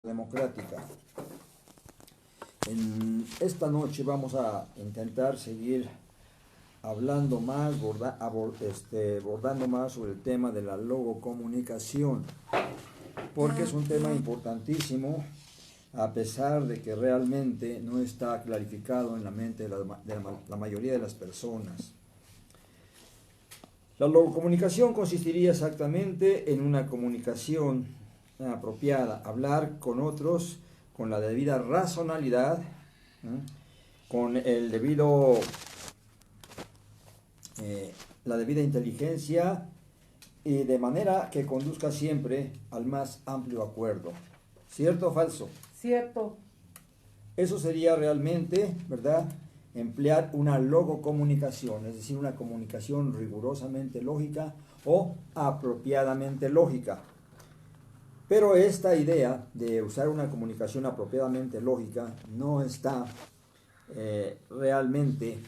democrática. En esta noche vamos a intentar seguir hablando más, abordando más sobre el tema de la logocomunicación, porque es un tema importantísimo, a pesar de que realmente no está clarificado en la mente de la mayoría de las personas. La logocomunicación consistiría exactamente en una comunicación apropiada, hablar con otros con la debida racionalidad, con el debido, la debida inteligencia y de manera que conduzca siempre al más amplio acuerdo. ¿Cierto o falso? Cierto. Eso sería realmente, ¿verdad?, emplear una logocomunicación, es decir, una comunicación rigurosamente lógica o apropiadamente lógica. Pero esta idea de usar una comunicación apropiadamente lógica no está realmente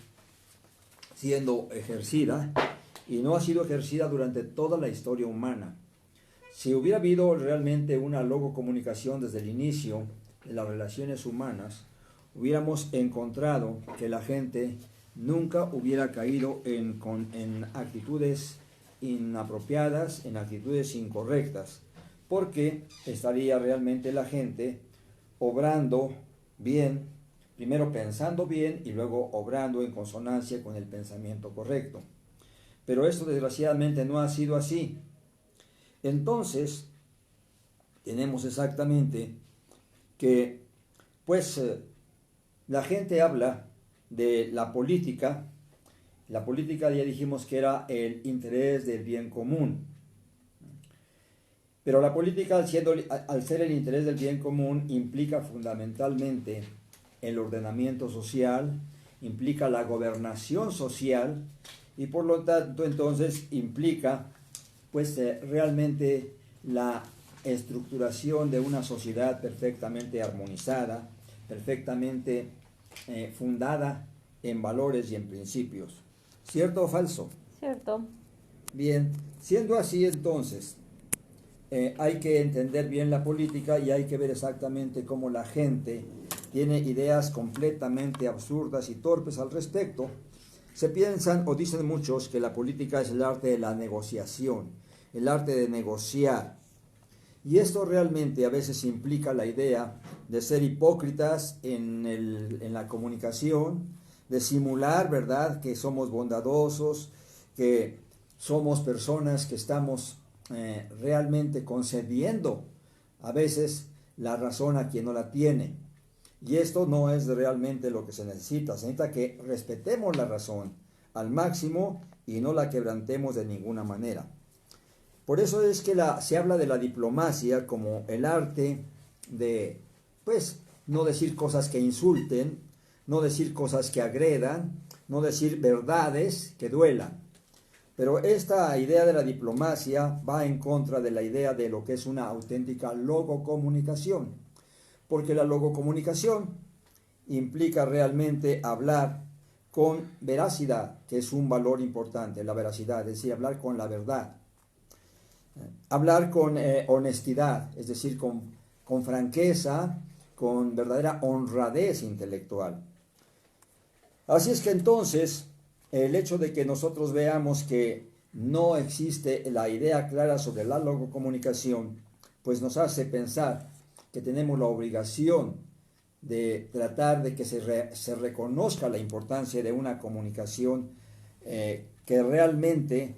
siendo ejercida y no ha sido ejercida durante toda la historia humana. Si hubiera habido realmente una logocomunicación desde el inicio de las relaciones humanas, hubiéramos encontrado que la gente nunca hubiera caído en actitudes inapropiadas, en actitudes incorrectas, porque estaría realmente la gente obrando bien, primero pensando bien y luego obrando en consonancia con el pensamiento correcto. Pero esto desgraciadamente no ha sido así. Entonces, tenemos exactamente que, pues, la gente habla de la política. La política ya dijimos que era el interés del bien común. Pero la política, al ser el interés del bien común, implica fundamentalmente el ordenamiento social, implica la gobernación social y por lo tanto entonces implica pues realmente la estructuración de una sociedad perfectamente armonizada, perfectamente fundada en valores y en principios. ¿Cierto o falso? Cierto. Bien, siendo así entonces, hay que entender bien la política y hay que ver exactamente cómo la gente tiene ideas completamente absurdas y torpes al respecto. Se piensan o dicen muchos que la política es el arte de la negociación, el arte de negociar. Y esto realmente a veces implica la idea de ser hipócritas en la comunicación, de simular, ¿verdad?, que somos bondadosos, que somos personas que estamos realmente concediendo a veces la razón a quien no la tiene. Y esto no es realmente lo que se necesita. Se necesita que respetemos la razón al máximo y no la quebrantemos de ninguna manera. Por eso es que se habla de la diplomacia como el arte de, pues, no decir cosas que insulten, no decir cosas que agredan, no decir verdades que duelan. Pero esta idea de la diplomacia va en contra de la idea de lo que es una auténtica logocomunicación, porque la logocomunicación implica realmente hablar con veracidad, que es un valor importante, la veracidad, es decir, hablar con la verdad. Hablar con honestidad, es decir, con franqueza, con verdadera honradez intelectual. Así es que entonces, el hecho de que nosotros veamos que no existe la idea clara sobre la logocomunicación, pues nos hace pensar que tenemos la obligación de tratar de que se reconozca la importancia de una comunicación que realmente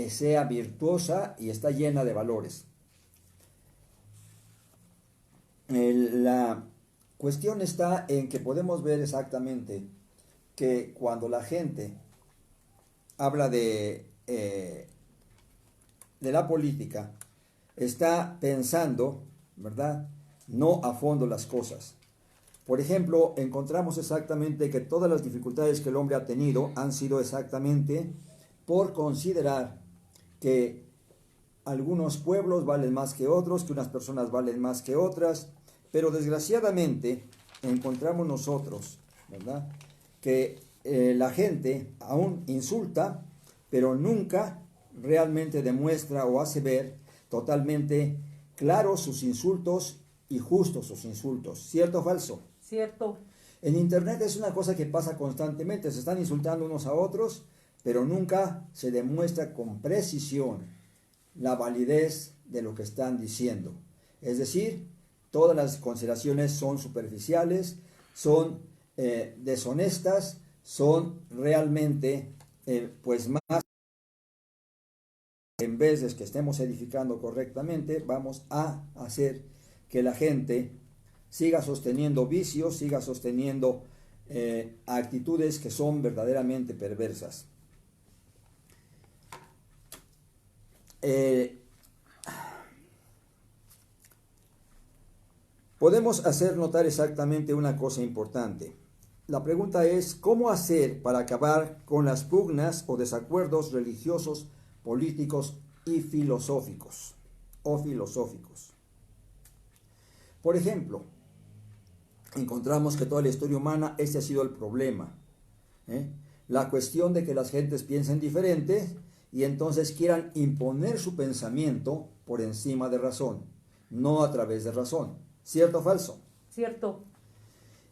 sea virtuosa y está llena de valores. La cuestión está en que podemos ver exactamente que cuando la gente habla de la política, está pensando, ¿verdad?, no a fondo las cosas. Por ejemplo, encontramos exactamente que todas las dificultades que el hombre ha tenido han sido exactamente por considerar que algunos pueblos valen más que otros, que unas personas valen más que otras, pero desgraciadamente encontramos nosotros, ¿verdad?, que la gente aún insulta, pero nunca realmente demuestra o hace ver totalmente claros sus insultos y justos sus insultos. ¿Cierto o falso? Cierto. En Internet es una cosa que pasa constantemente, se están insultando unos a otros, pero nunca se demuestra con precisión la validez de lo que están diciendo. Es decir, todas las consideraciones son superficiales, son deshonestas, son realmente pues más, en vez de que estemos edificando correctamente, vamos a hacer que la gente siga sosteniendo vicios, siga sosteniendo actitudes que son verdaderamente perversas. Podemos hacer notar exactamente una cosa importante. La pregunta es, ¿cómo hacer para acabar con las pugnas o desacuerdos religiosos, políticos y filosóficos? Por ejemplo, encontramos que toda la historia humana, este ha sido el problema. La cuestión de que las gentes piensen diferente y entonces quieran imponer su pensamiento por encima de razón, no a través de razón. ¿Cierto o falso? Cierto.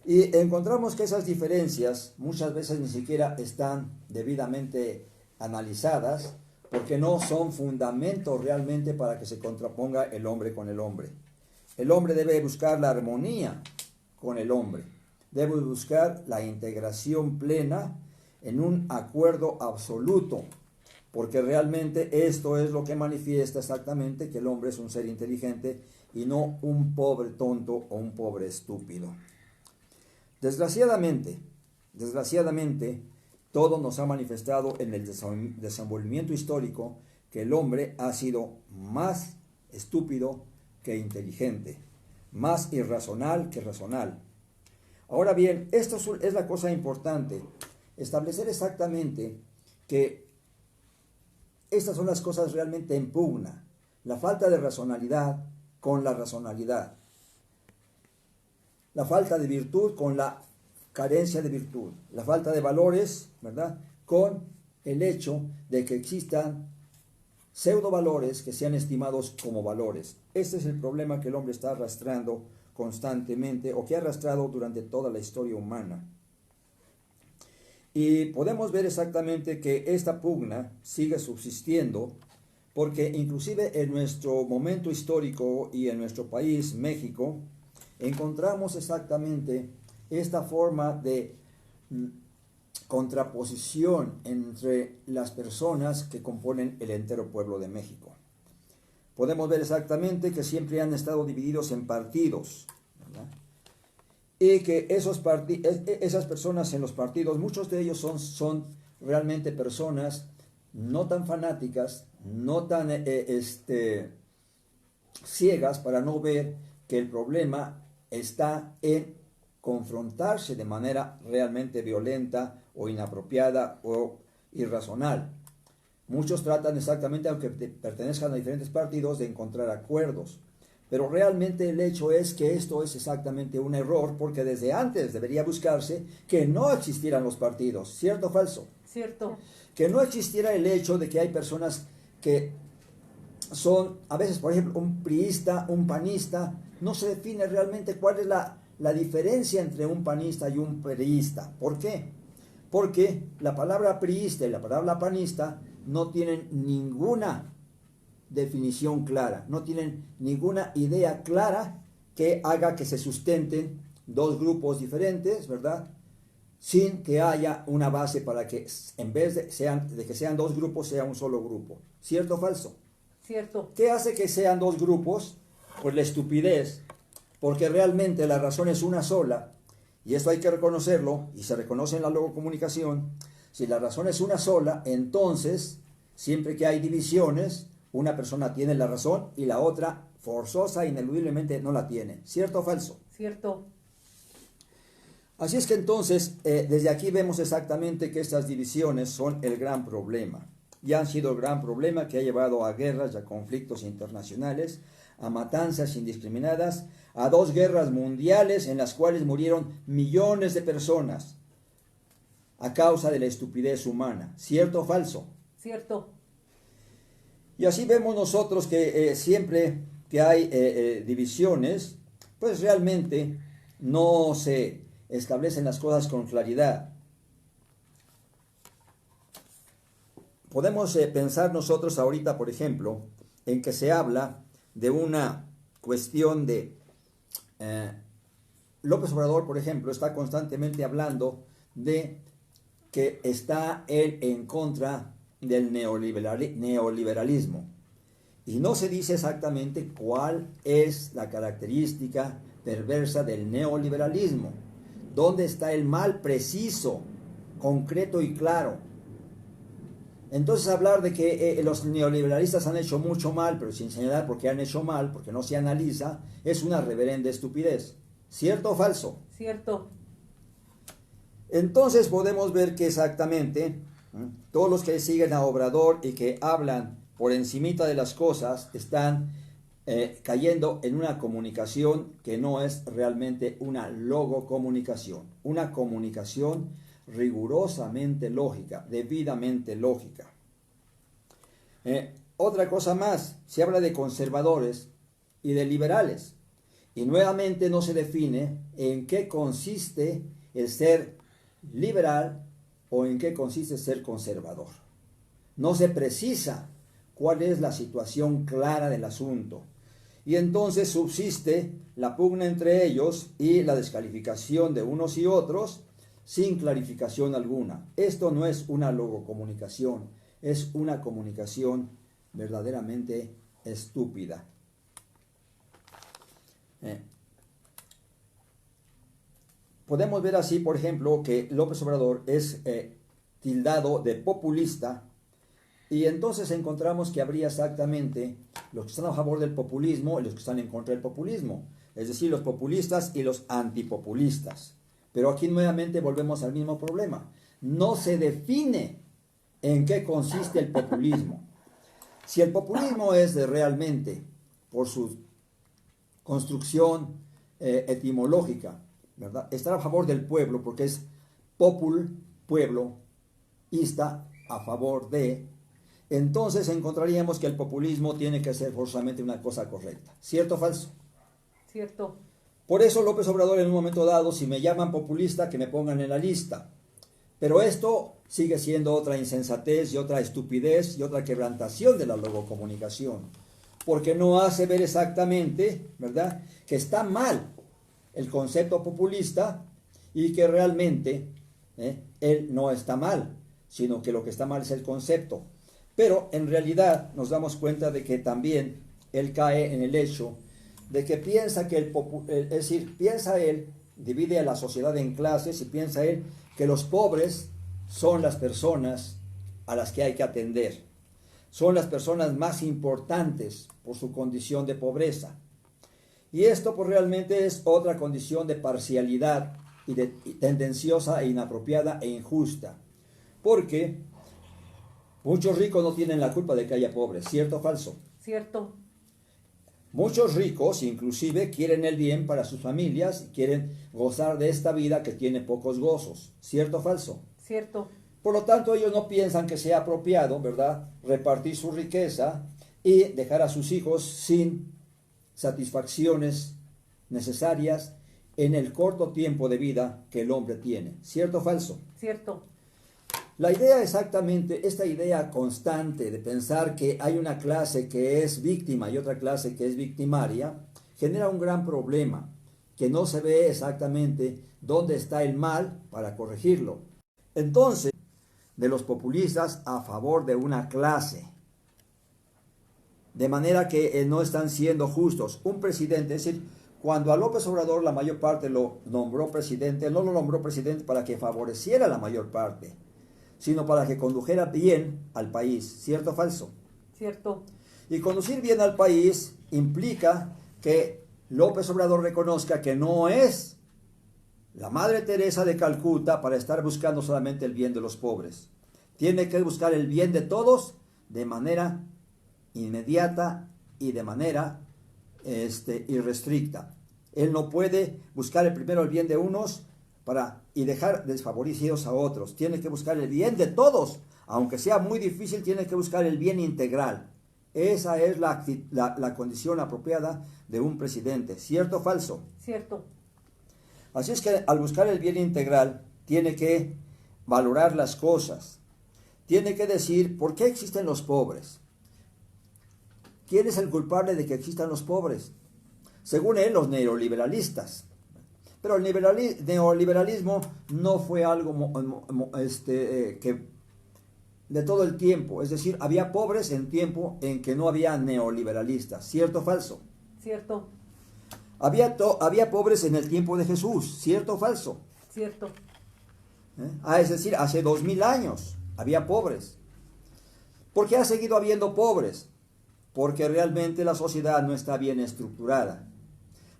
Y encontramos que esas diferencias muchas veces ni siquiera están debidamente analizadas porque no son fundamentos realmente para que se contraponga el hombre con el hombre. El hombre debe buscar la armonía con el hombre, debe buscar la integración plena en un acuerdo absoluto, porque realmente esto es lo que manifiesta exactamente que el hombre es un ser inteligente y no un pobre tonto o un pobre estúpido. Desgraciadamente, todo nos ha manifestado en el desenvolvimiento histórico que el hombre ha sido más estúpido que inteligente, más irracional que racional. Ahora bien, esto es la cosa importante, establecer exactamente que estas son las cosas realmente en pugna, la falta de racionalidad con la racionalidad, la falta de virtud con la carencia de virtud, la falta de valores, ¿verdad?, con el hecho de que existan pseudo valores que sean estimados como valores. Este es el problema que el hombre está arrastrando constantemente o que ha arrastrado durante toda la historia humana. Y podemos ver exactamente que esta pugna sigue subsistiendo porque inclusive en nuestro momento histórico y en nuestro país, México, encontramos exactamente esta forma de contraposición entre las personas que componen el entero pueblo de México. Podemos ver exactamente que siempre han estado divididos en partidos, ¿verdad? Y que esas personas en los partidos, muchos de ellos son realmente personas no tan fanáticas, no tan ciegas para no ver que el problema está en confrontarse de manera realmente violenta o inapropiada o irracional. Muchos tratan exactamente, aunque pertenezcan a diferentes partidos, de encontrar acuerdos. Pero realmente el hecho es que esto es exactamente un error, porque desde antes debería buscarse que no existieran los partidos. ¿Cierto o falso? Cierto. Que no existiera el hecho de que hay personas que son, a veces, por ejemplo, un priista, un panista, no se define realmente cuál es la diferencia entre un panista y un priista. ¿Por qué? Porque la palabra priista y la palabra panista no tienen ninguna definición clara, no tienen ninguna idea clara que haga que se sustenten dos grupos diferentes, ¿verdad?, sin que haya una base para que en vez de que sean dos grupos, sea un solo grupo. ¿Cierto o falso? Cierto. ¿Qué hace que sean dos grupos? Pues la estupidez, porque realmente la razón es una sola, y esto hay que reconocerlo, y se reconoce en la logocomunicación. Si la razón es una sola, entonces, siempre que hay divisiones, una persona tiene la razón y la otra, forzosa, ineludiblemente, no la tiene. ¿Cierto o falso? Cierto. Así es que entonces, desde aquí vemos exactamente que estas divisiones son el gran problema. Y han sido el gran problema que ha llevado a guerras y a conflictos internacionales, a matanzas indiscriminadas, a dos guerras mundiales en las cuales murieron millones de personas a causa de la estupidez humana. ¿Cierto o falso? Cierto. Y así vemos nosotros que siempre que hay divisiones, pues realmente no se establecen las cosas con claridad. Podemos pensar nosotros ahorita, por ejemplo, en que se habla de una cuestión de López Obrador, por ejemplo, está constantemente hablando de que está él en contra del neoliberalismo. Y no se dice exactamente cuál es la característica perversa del neoliberalismo. ¿Dónde está el mal preciso, concreto y claro? Entonces hablar de que los neoliberalistas han hecho mucho mal, pero sin señalar por qué han hecho mal, porque no se analiza, es una reverenda estupidez. ¿Cierto o falso? Cierto. Entonces podemos ver que exactamente todos los que siguen a Obrador y que hablan por encimita de las cosas están cayendo en una comunicación que no es realmente una logocomunicación, una comunicación rigurosamente lógica, debidamente lógica. Otra cosa más, se habla de conservadores y de liberales, y nuevamente no se define en qué consiste el ser liberal o en qué consiste ser conservador. No se precisa cuál es la situación clara del asunto. Y entonces subsiste la pugna entre ellos y la descalificación de unos y otros sin clarificación alguna. Esto no es una logocomunicación, es una comunicación verdaderamente estúpida. Podemos ver así, por ejemplo, que López Obrador es tildado de populista, y entonces encontramos que habría exactamente los que están a favor del populismo y los que están en contra del populismo, es decir, los populistas y los antipopulistas. Pero aquí nuevamente volvemos al mismo problema. No se define en qué consiste el populismo. Si el populismo es realmente, por su construcción etimológica, ¿verdad?, estar a favor del pueblo, porque es popul, pueblo, ista, a favor de, entonces encontraríamos que el populismo tiene que ser forzosamente una cosa correcta. ¿Cierto o falso? Cierto. Por eso López Obrador en un momento dado, si me llaman populista, que me pongan en la lista. Pero esto sigue siendo otra insensatez y otra estupidez y otra quebrantación de la logocomunicación, porque no hace ver exactamente, ¿verdad?, que está mal el concepto populista y que realmente él no está mal, sino que lo que está mal es el concepto. Pero en realidad nos damos cuenta de que también él cae en el hecho de que piensa que es decir, piensa él, divide a la sociedad en clases y piensa él que los pobres son las personas a las que hay que atender. Son las personas más importantes por su condición de pobreza. Y esto pues realmente es otra condición de parcialidad y tendenciosa e inapropiada e injusta. Porque muchos ricos no tienen la culpa de que haya pobres, ¿cierto o falso? Cierto. Muchos ricos inclusive quieren el bien para sus familias y quieren gozar de esta vida que tiene pocos gozos, ¿cierto o falso? Cierto. Por lo tanto, ellos no piensan que sea apropiado, ¿verdad?, repartir su riqueza y dejar a sus hijos sin satisfacciones necesarias en el corto tiempo de vida que el hombre tiene. ¿Cierto o falso? Cierto. La idea exactamente, esta idea constante de pensar que hay una clase que es víctima y otra clase que es victimaria, genera un gran problema, que no se ve exactamente dónde está el mal para corregirlo. Entonces, de los populistas a favor de una clase, de manera que no están siendo justos. Un presidente, es decir, cuando a López Obrador la mayor parte lo nombró presidente, no lo nombró presidente para que favoreciera a la mayor parte, sino para que condujera bien al país. ¿Cierto o falso? Cierto. Y conducir bien al país implica que López Obrador reconozca que no es la Madre Teresa de Calcuta para estar buscando solamente el bien de los pobres. Tiene que buscar el bien de todos de manera inmediata y de manera irrestricta. Él no puede buscar primero el bien de unos y dejar desfavorecidos a otros. Tiene que buscar el bien de todos, aunque sea muy difícil, tiene que buscar el bien integral. Esa es la condición apropiada de un presidente. ¿Cierto o falso? Cierto. Así es que al buscar el bien integral, tiene que valorar las cosas. Tiene que decir por qué existen los pobres. ¿Quién es el culpable de que existan los pobres? Según él, los neoliberalistas. Pero el neoliberalismo no fue algo que de todo el tiempo. Es decir, había pobres en tiempo en que no había neoliberalistas. ¿Cierto o falso? Cierto. Había pobres en el tiempo de Jesús. ¿Cierto o falso? Cierto. Es decir, hace 2000 años había pobres. ¿Por qué ha seguido habiendo pobres? Porque realmente la sociedad no está bien estructurada.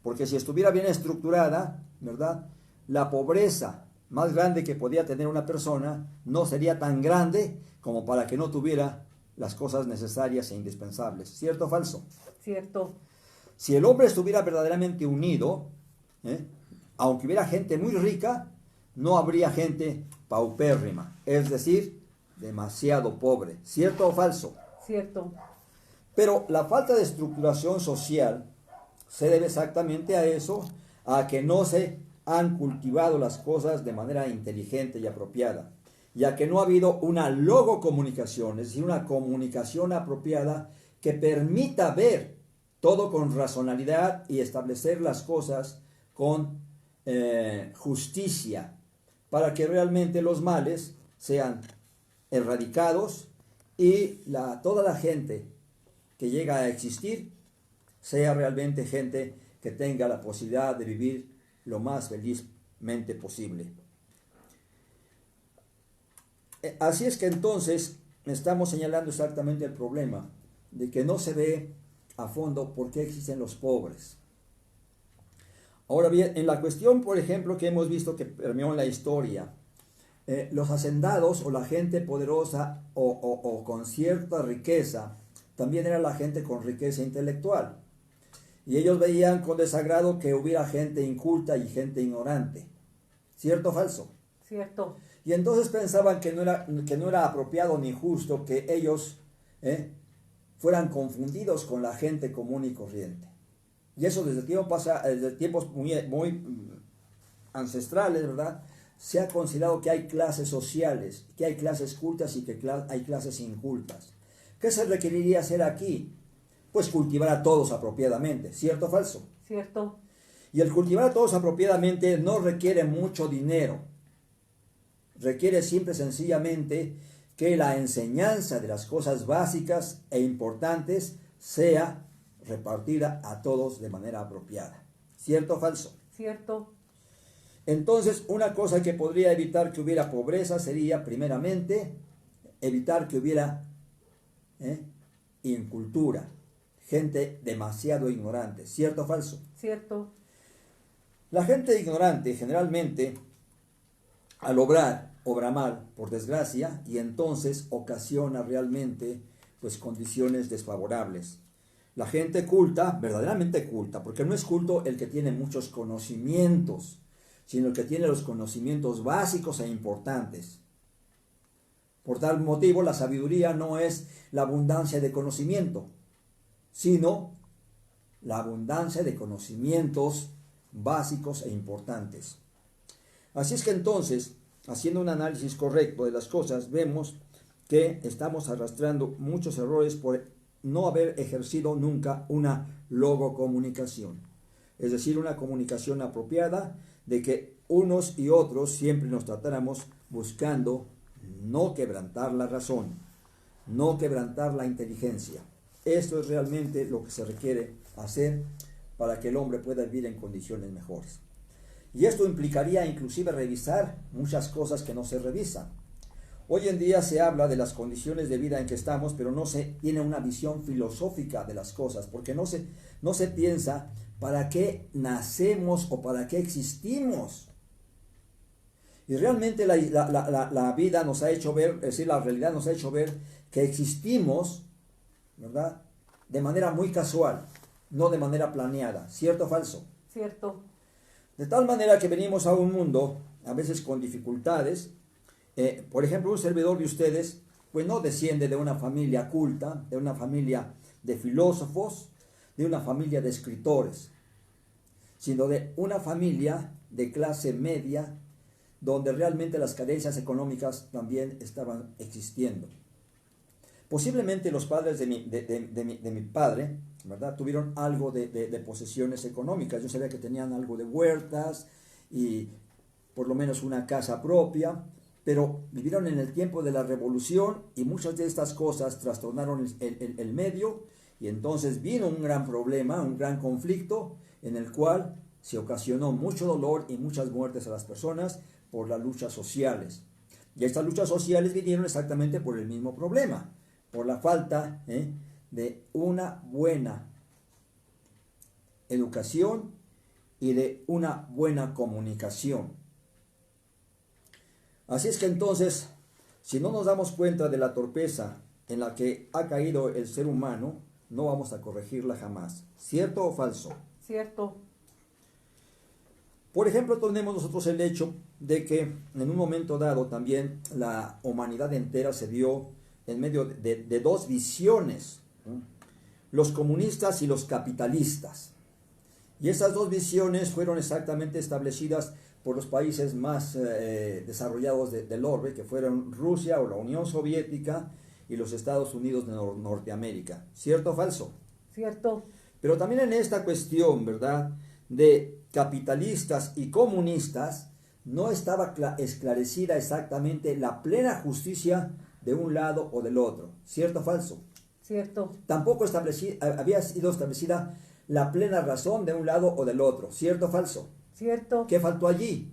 Porque si estuviera bien estructurada, ¿verdad? La pobreza más grande que podía tener una persona no sería tan grande como para que no tuviera las cosas necesarias e indispensables. ¿Cierto o falso? Cierto. Si el hombre estuviera verdaderamente unido, aunque hubiera gente muy rica, no habría gente paupérrima, es decir, demasiado pobre. ¿Cierto o falso? Cierto. Pero la falta de estructuración social se debe exactamente a eso, a que no se han cultivado las cosas de manera inteligente y apropiada, ya que no ha habido una logocomunicación, es decir, una comunicación apropiada que permita ver todo con racionalidad y establecer las cosas con justicia, para que realmente los males sean erradicados y toda la gente que llega a existir sea realmente gente que tenga la posibilidad de vivir lo más felizmente posible. Así es que entonces estamos señalando exactamente el problema de que no se ve a fondo por qué existen los pobres. Ahora bien, en la cuestión, por ejemplo, que hemos visto que permeó en la historia, los hacendados o la gente poderosa o con cierta riqueza, también era la gente con riqueza intelectual. Y ellos veían con desagrado que hubiera gente inculta y gente ignorante. ¿Cierto o falso? Cierto. Y entonces pensaban que no era apropiado ni justo que ellos fueran confundidos con la gente común y corriente. Y eso desde tiempos muy ancestrales, ¿verdad? Se ha considerado que hay clases sociales, que hay clases cultas y que hay clases incultas. ¿Qué se requeriría hacer aquí? Pues cultivar a todos apropiadamente. ¿Cierto o falso? Cierto. Y el cultivar a todos apropiadamente no requiere mucho dinero. Requiere simple y sencillamente que la enseñanza de las cosas básicas e importantes sea repartida a todos de manera apropiada. ¿Cierto o falso? Cierto. Entonces, una cosa que podría evitar que hubiera pobreza sería, primeramente, evitar que hubiera incultura, gente demasiado ignorante. ¿Cierto o falso? Cierto. La gente ignorante generalmente, al obra mal, por desgracia, y entonces ocasiona realmente pues condiciones desfavorables. La gente culta, verdaderamente culta, porque no es culto el que tiene muchos conocimientos, sino el que tiene los conocimientos básicos e importantes. Por tal motivo, la sabiduría no es la abundancia de conocimiento, sino la abundancia de conocimientos básicos e importantes. Así es que entonces, haciendo un análisis correcto de las cosas, vemos que estamos arrastrando muchos errores por no haber ejercido nunca una logocomunicación, es decir, una comunicación apropiada de que unos y otros siempre nos tratáramos buscando no quebrantar la razón, no quebrantar la inteligencia. Esto es realmente lo que se requiere hacer para que el hombre pueda vivir en condiciones mejores. Y esto implicaría inclusive revisar muchas cosas que no se revisan. Hoy en día se habla de las condiciones de vida en que estamos, pero no se tiene una visión filosófica de las cosas, porque no se piensa para qué nacemos o para qué existimos. Y realmente la vida nos ha hecho ver, es decir, la realidad nos ha hecho ver que existimos, ¿verdad?, de manera muy casual, no de manera planeada. ¿Cierto o falso? Cierto. De tal manera que venimos a un mundo, a veces con dificultades. Por ejemplo, un servidor de ustedes, pues no desciende de una familia culta, de una familia de filósofos, de una familia de escritores, sino de una familia de clase media, donde realmente las carencias económicas también estaban existiendo. Posiblemente los padres de mi padre, ¿verdad?, tuvieron algo de posesiones económicas. Yo sabía que tenían algo de huertas y por lo menos una casa propia, pero vivieron en el tiempo de la revolución y muchas de estas cosas trastornaron el medio, y entonces vino un gran problema, un gran conflicto en el cual se ocasionó mucho dolor y muchas muertes a las personas por las luchas sociales. Y estas luchas sociales vinieron exactamente por el mismo problema, por la falta de una buena educación y de una buena comunicación. Así es que entonces, si no nos damos cuenta de la torpeza en la que ha caído el ser humano, no vamos a corregirla jamás. ¿Cierto o falso? Cierto. Por ejemplo, tenemos nosotros el hecho de que en un momento dado también la humanidad entera se vio en medio de dos visiones, ¿no?, los comunistas y los capitalistas. Y esas dos visiones fueron exactamente establecidas por los países más desarrollados del orbe, que fueron Rusia o la Unión Soviética y los Estados Unidos de Norteamérica. ¿Cierto o falso? Cierto. Pero también en esta cuestión, ¿verdad?, de capitalistas y comunistas, no estaba esclarecida exactamente la plena justicia de un lado o del otro. ¿Cierto o falso? Cierto. Tampoco había sido establecida la plena razón de un lado o del otro. ¿Cierto o falso? Cierto. ¿Qué faltó allí?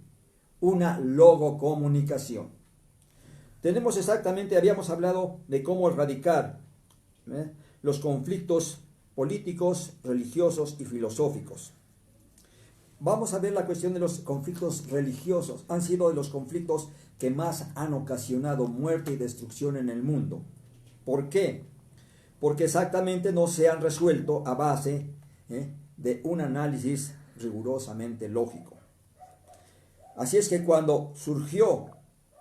Una logocomunicación. Tenemos exactamente, habíamos hablado de cómo erradicar los conflictos políticos, religiosos y filosóficos. Vamos a ver la cuestión de los conflictos religiosos. Han sido de los conflictos que más han ocasionado muerte y destrucción en el mundo. ¿Por qué? Porque exactamente no se han resuelto a base de un análisis rigurosamente lógico. Así es que cuando surgió,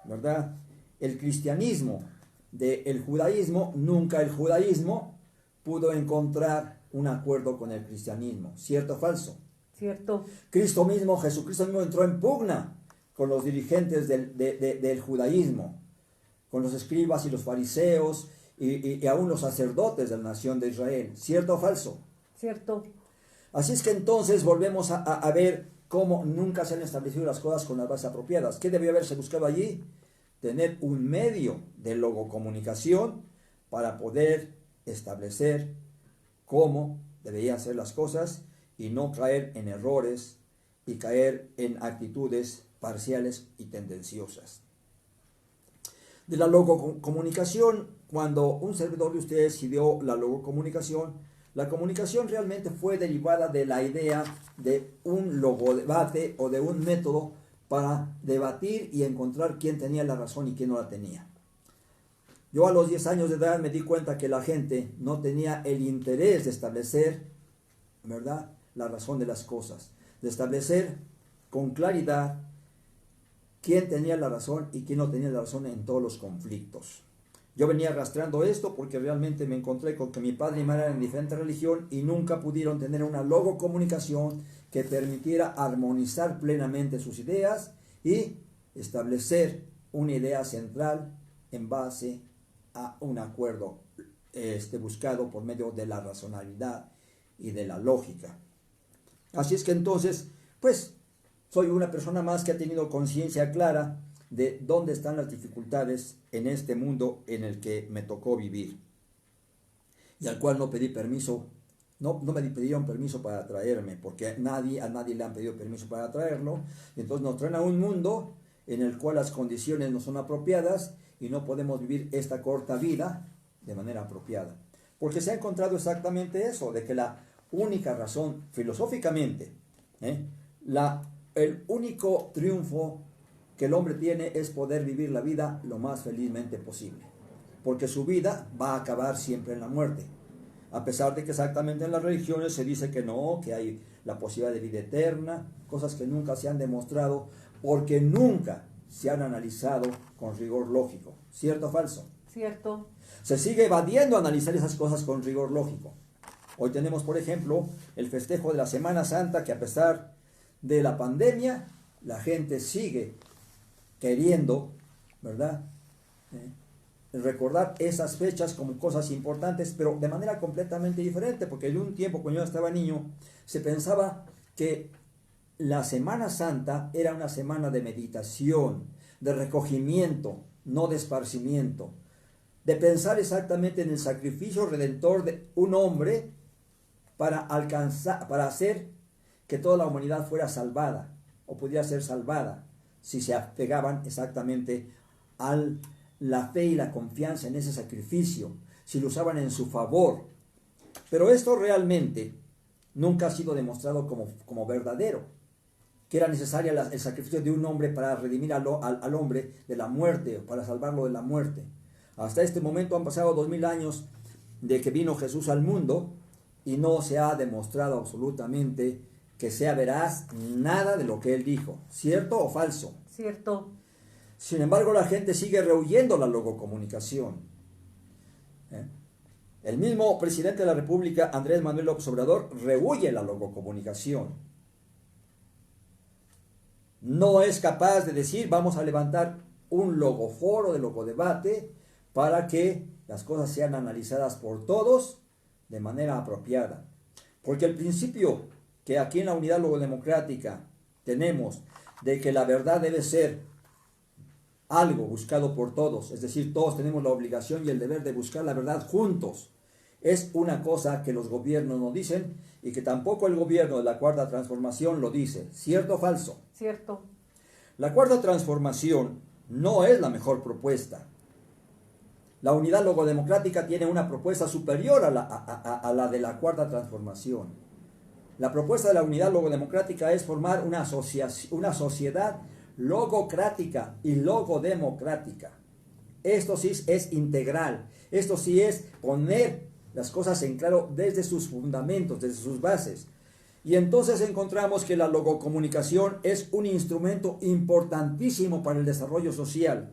¿verdad?, el cristianismo del judaísmo, nunca el judaísmo pudo encontrar un acuerdo con el cristianismo. ¿Cierto o falso? Cierto. Jesucristo mismo entró en pugna con los dirigentes del judaísmo, con los escribas y los fariseos y aún los sacerdotes de la nación de Israel. ¿Cierto o falso? Cierto. Así es que entonces volvemos a ver cómo nunca se han establecido las cosas con las bases apropiadas. ¿Qué debió haberse buscado allí? Tener un medio de logocomunicación para poder establecer cómo deberían ser las cosas y no caer en errores y caer en actitudes parciales y tendenciosas. De la logocomunicación, cuando un servidor de ustedes ideó la logocomunicación, la comunicación realmente fue derivada de la idea de un logodebate o de un método para debatir y encontrar quién tenía la razón y quién no la tenía. Yo a los 10 años de edad me di cuenta que la gente no tenía el interés de establecer, ¿verdad?, la razón de las cosas, de establecer con claridad quién tenía la razón y quién no tenía la razón en todos los conflictos. Yo venía arrastrando esto porque realmente me encontré con que mi padre y mi madre eran de diferente religión y nunca pudieron tener una logocomunicación que permitiera armonizar plenamente sus ideas y establecer una idea central en base a un acuerdo buscado por medio de la racionalidad y de la lógica. Así es que entonces, pues, soy una persona más que ha tenido conciencia clara de dónde están las dificultades en este mundo en el que me tocó vivir y al cual no pedí permiso, no me pidieron permiso para traerme, porque a nadie le han pedido permiso para traerlo. Entonces nos traen a un mundo en el cual las condiciones no son apropiadas y no podemos vivir esta corta vida de manera apropiada, porque se ha encontrado exactamente eso, de que la única razón filosóficamente, el único triunfo que el hombre tiene es poder vivir la vida lo más felizmente posible, porque su vida va a acabar siempre en la muerte, a pesar de que exactamente en las religiones se dice que no, que hay la posibilidad de vida eterna, cosas que nunca se han demostrado porque nunca se han analizado con rigor lógico. ¿Cierto o falso? cierto, Se sigue evadiendo analizar esas cosas con rigor lógico. Hoy tenemos, por ejemplo, el festejo de la Semana Santa, que a pesar de la pandemia, la gente sigue queriendo, ¿verdad? Recordar esas fechas como cosas importantes, pero de manera completamente diferente, porque de un tiempo, cuando yo estaba niño, se pensaba que la Semana Santa era una semana de meditación, de recogimiento, no de esparcimiento, de pensar exactamente en el sacrificio redentor de un hombre para alcanzar, para hacer que toda la humanidad fuera salvada, o pudiera ser salvada, si se apegaban exactamente a la fe y la confianza en ese sacrificio, si lo usaban en su favor. Pero esto realmente nunca ha sido demostrado como verdadero, que era necesario el sacrificio de un hombre para redimir al hombre de la muerte, para salvarlo de la muerte. Hasta este momento han pasado 2000 años de que vino Jesús al mundo y no se ha demostrado absolutamente que sea veraz nada de lo que él dijo, ¿cierto o falso? cierto, Sin embargo, la gente sigue rehuyendo la logocomunicación. El mismo presidente de la República, Andrés Manuel López Obrador, rehuye la logocomunicación. No es capaz de decir, vamos a levantar un logoforo de logodebate para que las cosas sean analizadas por todos de manera apropiada. Porque el principio que aquí en la unidad logodemocrática tenemos de que la verdad debe ser algo buscado por todos, es decir, todos tenemos la obligación y el deber de buscar la verdad juntos, es una cosa que los gobiernos no dicen y que tampoco el gobierno de la Cuarta Transformación lo dice, ¿cierto o falso? cierto, La Cuarta Transformación no es la mejor propuesta. La unidad logodemocrática tiene una propuesta superior a la de la Cuarta Transformación. La propuesta de la unidad logodemocrática es formar una sociedad logocrática y logodemocrática. Esto sí es integral, esto sí es poner las cosas en claro desde sus fundamentos, desde sus bases. Y entonces encontramos que la logocomunicación es un instrumento importantísimo para el desarrollo social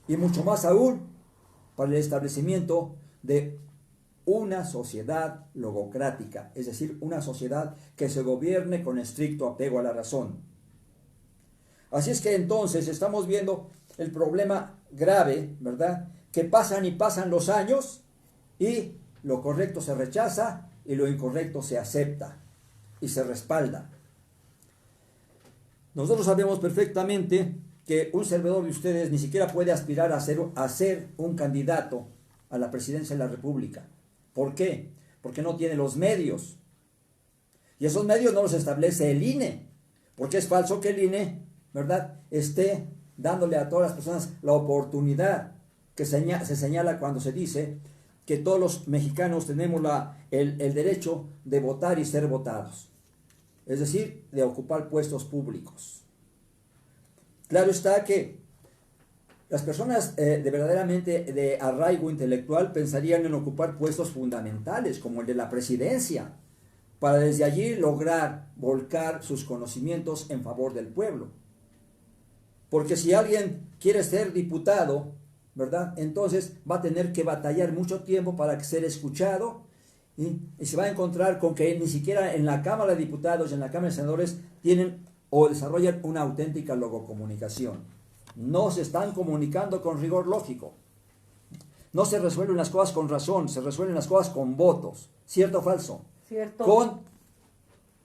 y mucho más aún para el establecimiento de una sociedad logocrática, es decir, una sociedad que se gobierne con estricto apego a la razón. Así es que entonces estamos viendo el problema grave, ¿verdad? Que pasan y pasan los años y lo correcto se rechaza y lo incorrecto se acepta y se respalda. Nosotros sabemos perfectamente que un servidor de ustedes ni siquiera puede aspirar a ser un candidato a la presidencia de la República. ¿Por qué? Porque no tiene los medios. Y esos medios no los establece el INE, porque es falso que el INE, ¿verdad?, esté dándole a todas las personas la oportunidad que se señala cuando se dice que todos los mexicanos tenemos el derecho de votar y ser votados, es decir, de ocupar puestos públicos. Claro está que las personas verdaderamente de arraigo intelectual pensarían en ocupar puestos fundamentales como el de la presidencia, para desde allí lograr volcar sus conocimientos en favor del pueblo. Porque si alguien quiere ser diputado, ¿verdad?, entonces va a tener que batallar mucho tiempo para ser escuchado y se va a encontrar con que ni siquiera en la Cámara de Diputados y en la Cámara de Senadores tienen o desarrollan una auténtica logocomunicación. No se están comunicando con rigor lógico. No se resuelven las cosas con razón, se resuelven las cosas con votos. ¿Cierto o falso? cierto, Con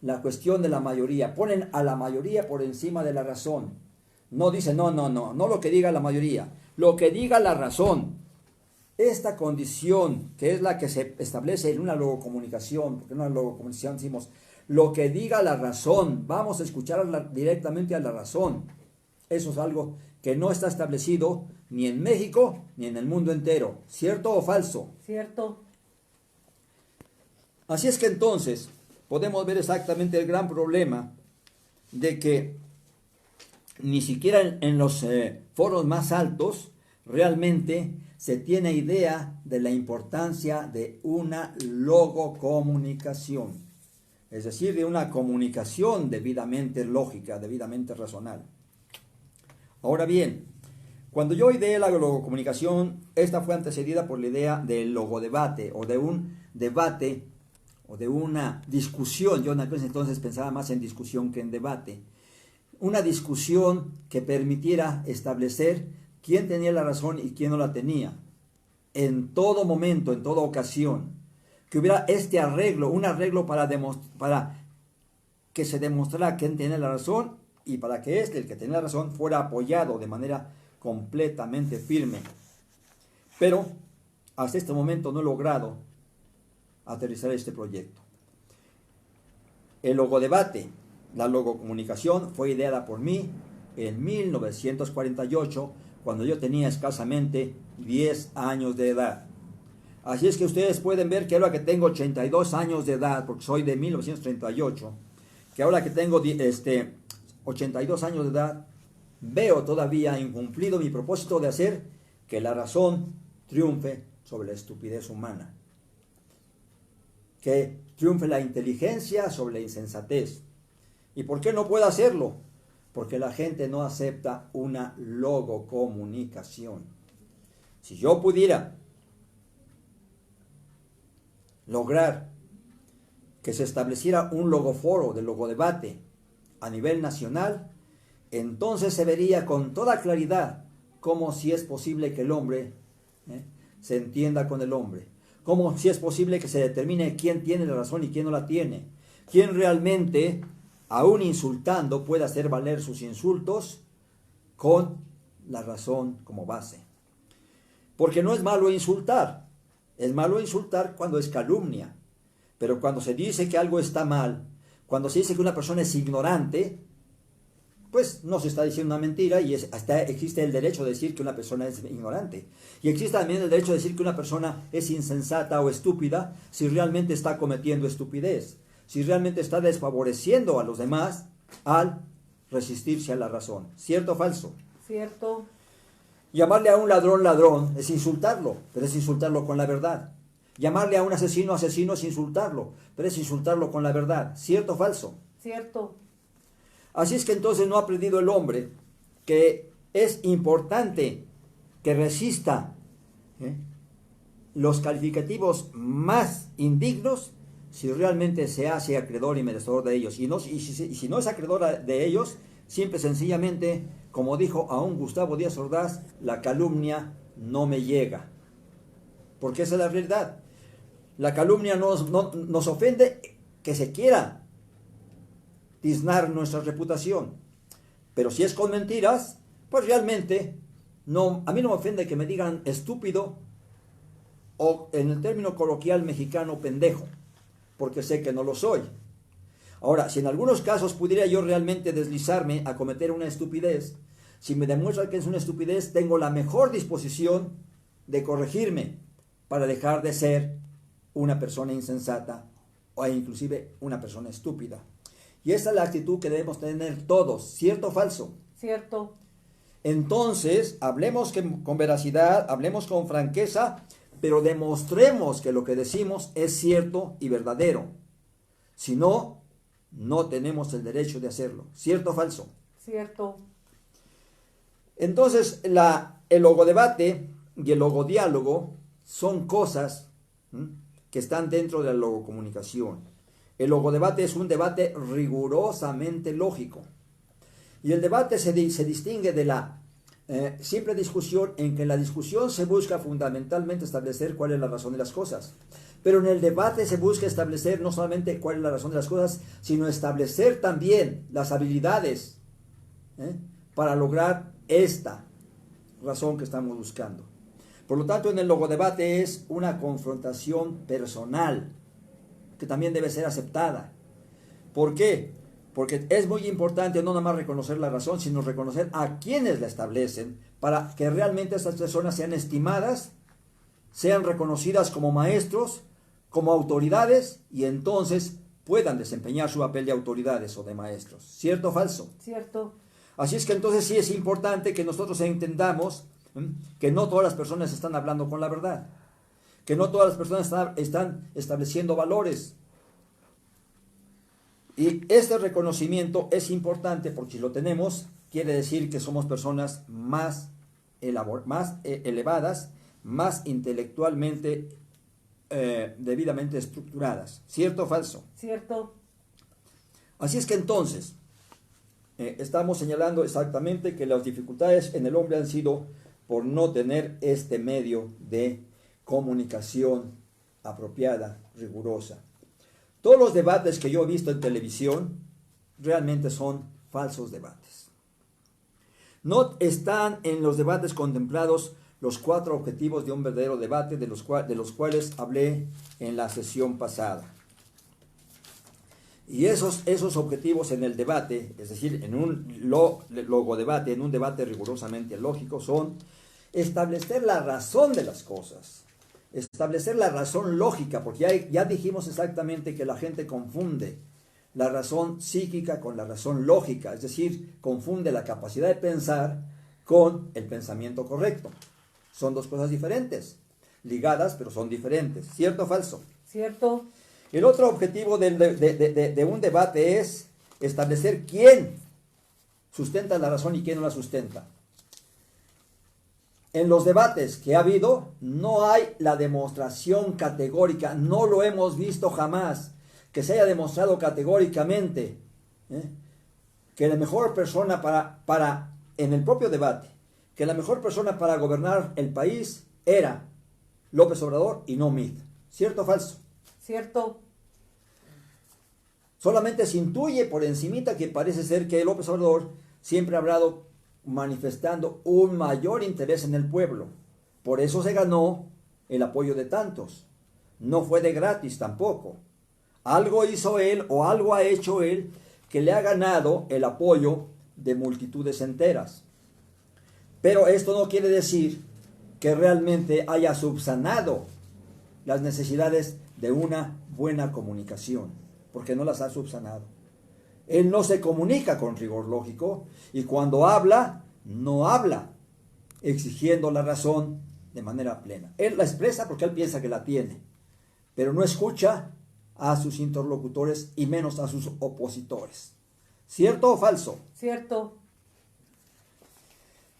la cuestión de la mayoría. Ponen a la mayoría por encima de la razón. No dicen, no lo que diga la mayoría, lo que diga la razón. Esta condición, que es la que se establece en una logocomunicación, porque en una logocomunicación decimos, lo que diga la razón, vamos a escuchar directamente a la razón. Eso es algo que no está establecido ni en México ni en el mundo entero. ¿Cierto o falso? cierto, Así es que entonces podemos ver exactamente el gran problema de que ni siquiera en los foros más altos realmente se tiene idea de la importancia de una logocomunicación, es decir, de una comunicación debidamente lógica, debidamente racional. Ahora bien, Cuando yo ideé la logocomunicación, esta fue antecedida por la idea del logodebate, o de un debate, o de una discusión. Yo en aquel entonces pensaba más en discusión que en debate. Una discusión que permitiera establecer quién tenía la razón y quién no la tenía. En todo momento, en toda ocasión. Que hubiera este arreglo, un arreglo para que se demostrara quién tenía la razón y para que el que tenía la razón, fuera apoyado de manera completamente firme. Pero hasta este momento no he logrado aterrizar este proyecto. El logodebate, la logocomunicación, fue ideada por mí en 1948, cuando yo tenía escasamente 10 años de edad. Así es que ustedes pueden ver que ahora que tengo 82 años de edad, porque soy de 1938, que ahora que tengo 82 años de edad, veo todavía incumplido mi propósito de hacer que la razón triunfe sobre la estupidez humana. Que triunfe la inteligencia sobre la insensatez. ¿Y por qué no puedo hacerlo? Porque la gente no acepta una logocomunicación. Si yo pudiera lograr que se estableciera un logoforo de logodebate a nivel nacional, entonces se vería con toda claridad cómo si es posible que el hombre se entienda con el hombre, cómo si es posible que se determine quién tiene la razón y quién no la tiene, quién realmente, aún insultando, puede hacer valer sus insultos con la razón como base. Porque no es malo insultar, es malo insultar cuando es calumnia, pero cuando se dice que algo está mal, cuando se dice que una persona es ignorante, pues no se está diciendo una mentira y hasta existe el derecho de decir que una persona es ignorante. Y existe también el derecho de decir que una persona es insensata o estúpida si realmente está cometiendo estupidez, si realmente está desfavoreciendo a los demás al resistirse a la razón. ¿Cierto o falso? Cierto. Llamarle a un ladrón ladrón es insultarlo, pero es insultarlo con la verdad. Llamarle a un asesino asesino es insultarlo, pero es insultarlo con la verdad. ¿Cierto o falso? Cierto. Así es que entonces no ha aprendido el hombre que es importante que resista los calificativos más indignos si realmente se hace acreedor y merecedor de ellos. Y si no es acreedor de ellos, simple y sencillamente, como dijo aún Gustavo Díaz Ordaz, la calumnia no me llega. Porque esa es la realidad. La calumnia nos ofende que se quiera tiznar nuestra reputación. Pero si es con mentiras, pues realmente a mí no me ofende que me digan estúpido o, en el término coloquial mexicano, pendejo, porque sé que no lo soy. Ahora, si en algunos casos pudiera yo realmente deslizarme a cometer una estupidez, si me demuestra que es una estupidez, tengo la mejor disposición de corregirme para dejar de ser una persona insensata o inclusive una persona estúpida. Y esa es la actitud que debemos tener todos, ¿cierto o falso? Cierto. Entonces, hablemos con veracidad, hablemos con franqueza, pero demostremos que lo que decimos es cierto y verdadero. Si no, no tenemos el derecho de hacerlo, ¿cierto o falso? Cierto. Entonces, el logodebate y el logodiálogo son cosas que están dentro de la logocomunicación. El logodebate es un debate rigurosamente lógico. Y el debate se distingue de la simple discusión, en que en la discusión se busca fundamentalmente establecer cuál es la razón de las cosas. Pero en el debate se busca establecer no solamente cuál es la razón de las cosas, sino establecer también las habilidades para lograr esta razón que estamos buscando. Por lo tanto, en el logodebate es una confrontación personal, que también debe ser aceptada. ¿Por qué? Porque es muy importante no nada más reconocer la razón, sino reconocer a quienes la establecen, para que realmente estas personas sean estimadas, sean reconocidas como maestros, como autoridades, y entonces puedan desempeñar su papel de autoridades o de maestros. ¿Cierto o falso? Cierto. Así es que entonces sí es importante que nosotros entendamos que no todas las personas están hablando con la verdad, que no todas las personas están estableciendo valores. Y este reconocimiento es importante porque si lo tenemos, quiere decir que somos personas más elevadas, más intelectualmente debidamente estructuradas. ¿Cierto o falso? cierto, Así es que entonces, estamos señalando exactamente que las dificultades en el hombre han sido por no tener este medio de comunicación apropiada, rigurosa. Todos los debates que yo he visto en televisión realmente son falsos debates. No están en los debates contemplados los 4 objetivos de un verdadero debate, de los cuales hablé en la sesión pasada. Y esos objetivos en el debate, es decir, en un logodebate, en un debate rigurosamente lógico, son establecer la razón de las cosas, establecer la razón lógica, porque ya dijimos exactamente que la gente confunde la razón psíquica con la razón lógica, es decir, confunde la capacidad de pensar con el pensamiento correcto. Son dos cosas diferentes, ligadas, pero son diferentes. ¿Cierto o falso? cierto, El otro objetivo de un debate es establecer quién sustenta la razón y quién no la sustenta. En los debates que ha habido, no hay la demostración categórica, no lo hemos visto jamás, que se haya demostrado categóricamente que la mejor persona en el propio debate, que la mejor persona para gobernar el país era López Obrador y no Meade. ¿Cierto o falso? cierto, Solamente se intuye por encimita que parece ser que López Obrador siempre ha hablado manifestando un mayor interés en el pueblo. Por eso se ganó el apoyo de tantos. No fue de gratis tampoco. Algo hizo él o algo ha hecho él que le ha ganado el apoyo de multitudes enteras. Pero esto no quiere decir que realmente haya subsanado las necesidades de una buena comunicación, porque no las ha subsanado. Él no se comunica con rigor lógico y cuando habla, no habla exigiendo la razón de manera plena. Él la expresa porque él piensa que la tiene, pero no escucha a sus interlocutores y menos a sus opositores. ¿Cierto o falso? cierto,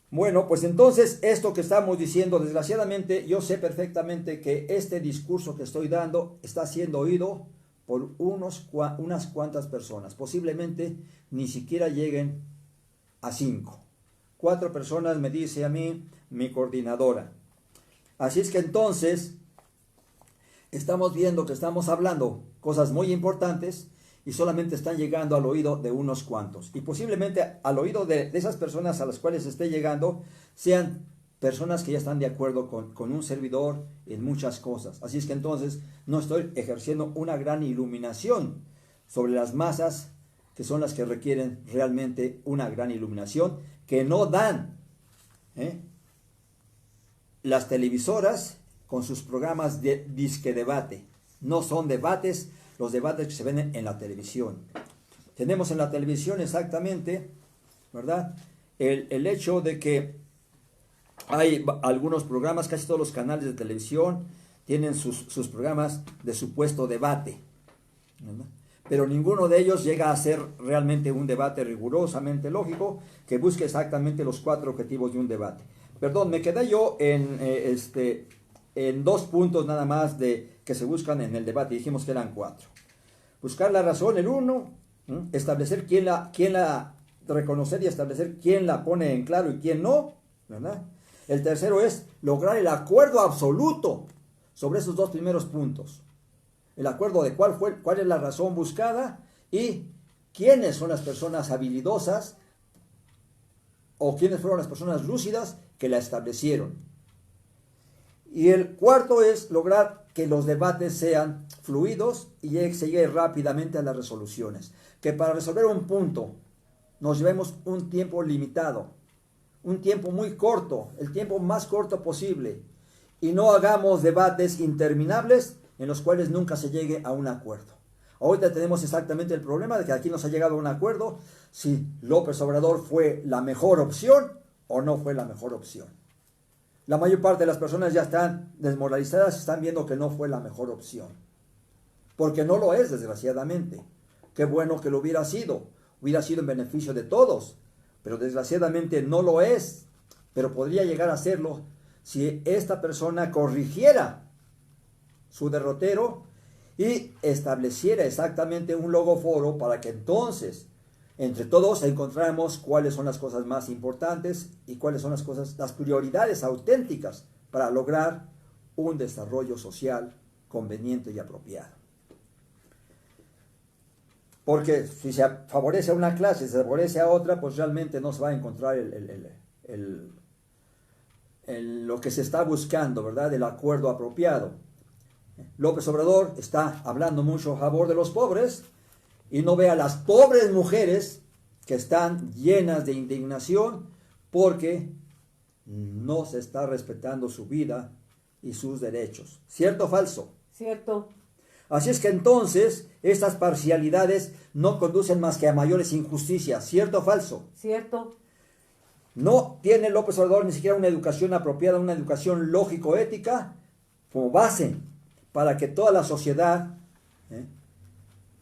Bueno, pues entonces esto que estamos diciendo, desgraciadamente, yo sé perfectamente que este discurso que estoy dando está siendo oído por unas cuantas personas. Posiblemente ni siquiera lleguen a 5. 4 personas me dice a mí mi coordinadora. Así es que entonces estamos viendo que estamos hablando cosas muy importantes y solamente están llegando al oído de unos cuantos. Y posiblemente al oído de esas personas a las cuales esté llegando sean personas que ya están de acuerdo con un servidor en muchas cosas. Así es que entonces no estoy ejerciendo una gran iluminación sobre las masas que son las que requieren realmente una gran iluminación que no dan las televisoras con sus programas de disque debate. No son debates los debates que se ven en la televisión. Tenemos en la televisión exactamente, ¿verdad?, el hecho de que hay algunos programas, casi todos los canales de televisión tienen sus programas de supuesto debate, ¿verdad? Pero ninguno de ellos llega a ser realmente un debate rigurosamente lógico que busque exactamente los 4 objetivos de un debate. Perdón, me quedé yo en 2 puntos nada más que se buscan en el debate. Dijimos que eran 4. Buscar la razón, el 1, establecer reconocer y establecer quién la pone en claro y quién no, ¿verdad? El tercero es lograr el acuerdo absoluto sobre esos 2 primeros puntos. El acuerdo de cuál es la razón buscada y quiénes son las personas habilidosas o quiénes fueron las personas lúcidas que la establecieron. Y el cuarto es lograr que los debates sean fluidos y se llegue rápidamente a las resoluciones. Que para resolver un punto nos llevemos un tiempo limitado, un tiempo muy corto, el tiempo más corto posible. Y no hagamos debates interminables en los cuales nunca se llegue a un acuerdo. Ahorita tenemos exactamente el problema de que aquí no se ha llegado a un acuerdo si López Obrador fue la mejor opción o no fue la mejor opción. La mayor parte de las personas ya están desmoralizadas, están viendo que no fue la mejor opción. Porque no lo es, desgraciadamente. Qué bueno que lo hubiera sido en beneficio de todos, pero desgraciadamente no lo es. pero podría llegar a hacerlo si esta persona corrigiera su derrotero y estableciera exactamente un logoforo para que entonces entre todos encontráramos cuáles son las cosas más importantes y cuáles son las prioridades auténticas para lograr un desarrollo social conveniente y apropiado. Porque si se favorece a una clase y se favorece a otra, pues realmente no se va a encontrar lo que se está buscando, ¿verdad? El acuerdo apropiado. López Obrador está hablando mucho a favor de los pobres y no ve a las pobres mujeres que están llenas de indignación porque no se está respetando su vida y sus derechos. ¿Cierto o falso? Cierto. Así es que entonces estas parcialidades no conducen más que a mayores injusticias. ¿Cierto o falso? Cierto. No tiene López Obrador ni siquiera una educación apropiada, una educación lógico-ética como base para que toda la sociedad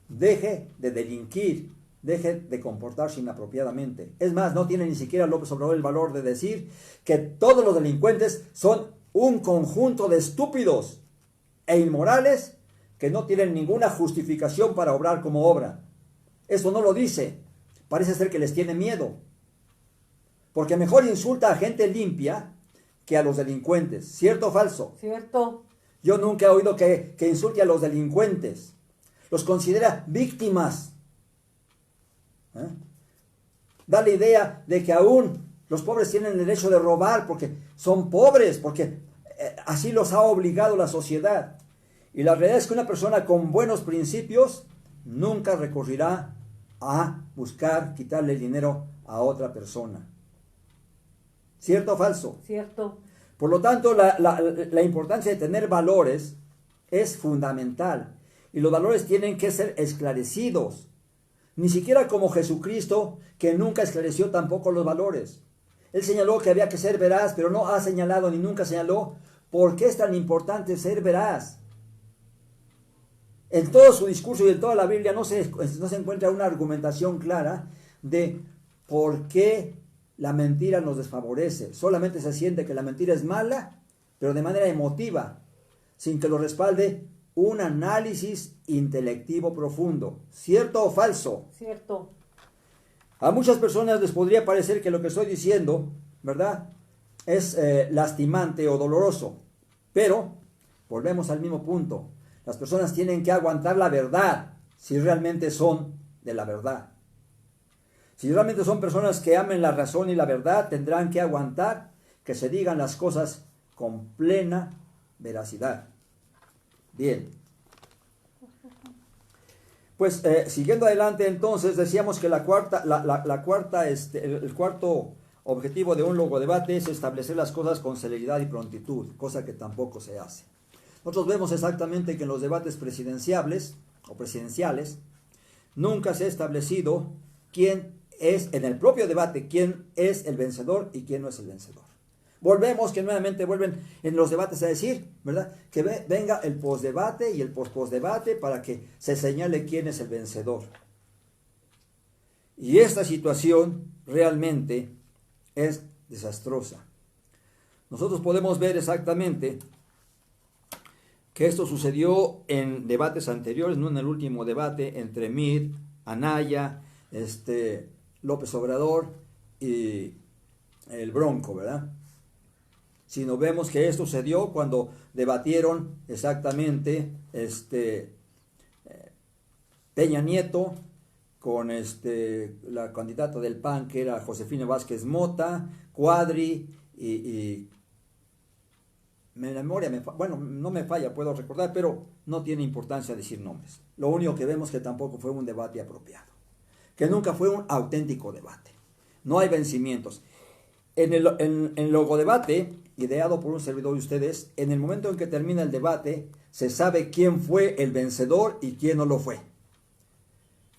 deje de delinquir, deje de comportarse inapropiadamente. Es más, no tiene ni siquiera López Obrador el valor de decir que todos los delincuentes son un conjunto de estúpidos e inmorales que no tienen ninguna justificación para obrar como obran. Eso no lo dice. Parece ser que les tiene miedo. Porque mejor insulta a gente limpia que a los delincuentes. ¿Cierto o falso? Cierto. Yo nunca he oído que insulte a los delincuentes. Los considera víctimas. Da la idea de que aún los pobres tienen el derecho de robar porque son pobres, porque así los ha obligado la sociedad. Y la realidad es que una persona con buenos principios nunca recurrirá a buscar quitarle el dinero a otra persona. ¿Cierto o falso? Cierto. Por lo tanto, la importancia de tener valores es fundamental. Y los valores tienen que ser esclarecidos. Ni siquiera como Jesucristo, que nunca esclareció tampoco los valores. Él señaló que había que ser veraz, pero no ha señalado ni nunca señaló por qué es tan importante ser veraz. En todo su discurso y en toda la Biblia no se encuentra una argumentación clara de por qué la mentira nos desfavorece. Solamente se siente que la mentira es mala, pero de manera emotiva, sin que lo respalde un análisis intelectivo profundo. ¿Cierto o falso? Cierto. A muchas personas les podría parecer que lo que estoy diciendo, ¿verdad?, es lastimante o doloroso. Pero, volvemos al mismo punto. Las personas tienen que aguantar la verdad si realmente son de la verdad. Si realmente son personas que amen la razón y la verdad, tendrán que aguantar que se digan las cosas con plena veracidad. Bien. Pues siguiendo adelante entonces, decíamos que el cuarto objetivo de un logodebate es establecer las cosas con celeridad y prontitud, cosa que tampoco se hace. Nosotros vemos exactamente que en los debates presidenciales nunca se ha establecido quién es, en el propio debate, quién es el vencedor y quién no es el vencedor. Volvemos, que nuevamente vuelven en los debates a decir, ¿verdad?, que venga el postdebate y el postdebate para que se señale quién es el vencedor. Y esta situación realmente es desastrosa. Nosotros podemos ver exactamente que esto sucedió en debates anteriores, no en el último debate entre Meade, Anaya, López Obrador y el Bronco, ¿verdad? Sino vemos que esto sucedió cuando debatieron exactamente Peña Nieto con la candidata del PAN, que era Josefina Vázquez Mota, Cuadri y la memoria no me falla, puedo recordar, pero no tiene importancia decir nombres. Lo único que vemos es que tampoco fue un debate apropiado, que nunca fue un auténtico debate. No hay vencimientos. En el logodebate, ideado por un servidor de ustedes, en el momento en que termina el debate, se sabe quién fue el vencedor y quién no lo fue.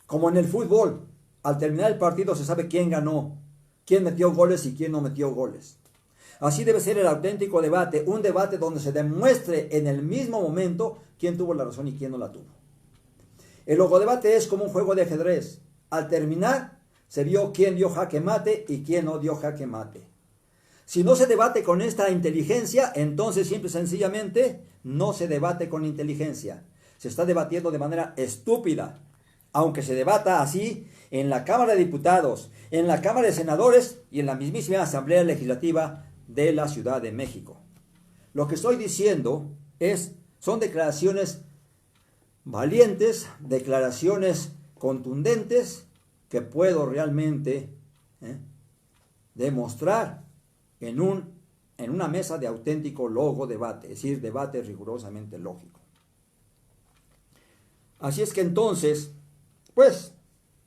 Como en el fútbol, al terminar el partido se sabe quién ganó, quién metió goles y quién no metió goles. Así debe ser el auténtico debate, un debate donde se demuestre en el mismo momento quién tuvo la razón y quién no la tuvo. El logodebate es como un juego de ajedrez. Al terminar, se vio quién dio jaque mate y quién no dio jaque mate. Si no se debate con esta inteligencia, entonces simple y sencillamente no se debate con inteligencia. Se está debatiendo de manera estúpida. Aunque se debata así en la Cámara de Diputados, en la Cámara de Senadores y en la mismísima Asamblea Legislativa de la Ciudad de México. Lo que estoy diciendo son declaraciones valientes, declaraciones contundentes que puedo realmente demostrar en una mesa de auténtico logo debate, es decir, debate rigurosamente lógico. Así es que entonces, pues,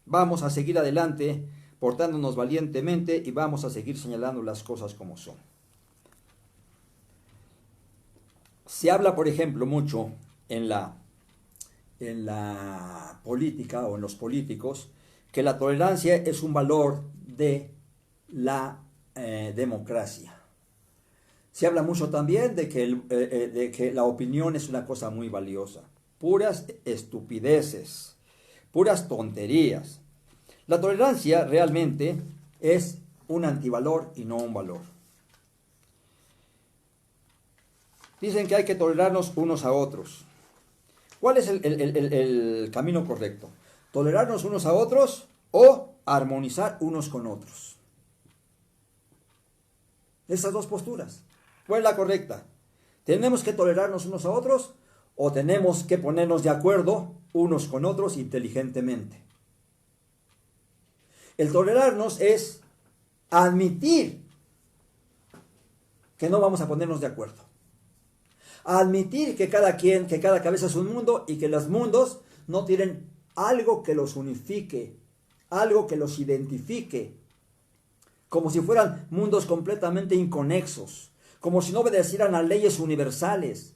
vamos a seguir adelante portándonos valientemente y vamos a seguir señalando las cosas como son. Se habla, por ejemplo, mucho en la política o en los políticos que la tolerancia es un valor de la democracia. Se habla mucho también de que la opinión es una cosa muy valiosa. Puras estupideces, puras tonterías. La tolerancia realmente es un antivalor y no un valor. Dicen que hay que tolerarnos unos a otros. ¿Cuál es el camino correcto? ¿Tolerarnos unos a otros o armonizar unos con otros? Esas dos posturas. ¿Cuál es la correcta? ¿Tenemos que tolerarnos unos a otros o tenemos que ponernos de acuerdo unos con otros inteligentemente? El tolerarnos es admitir que no vamos a ponernos de acuerdo. Admitir que cada cabeza es un mundo y que los mundos no tienen algo que los unifique, algo que los identifique, como si fueran mundos completamente inconexos, como si no obedecieran a leyes universales.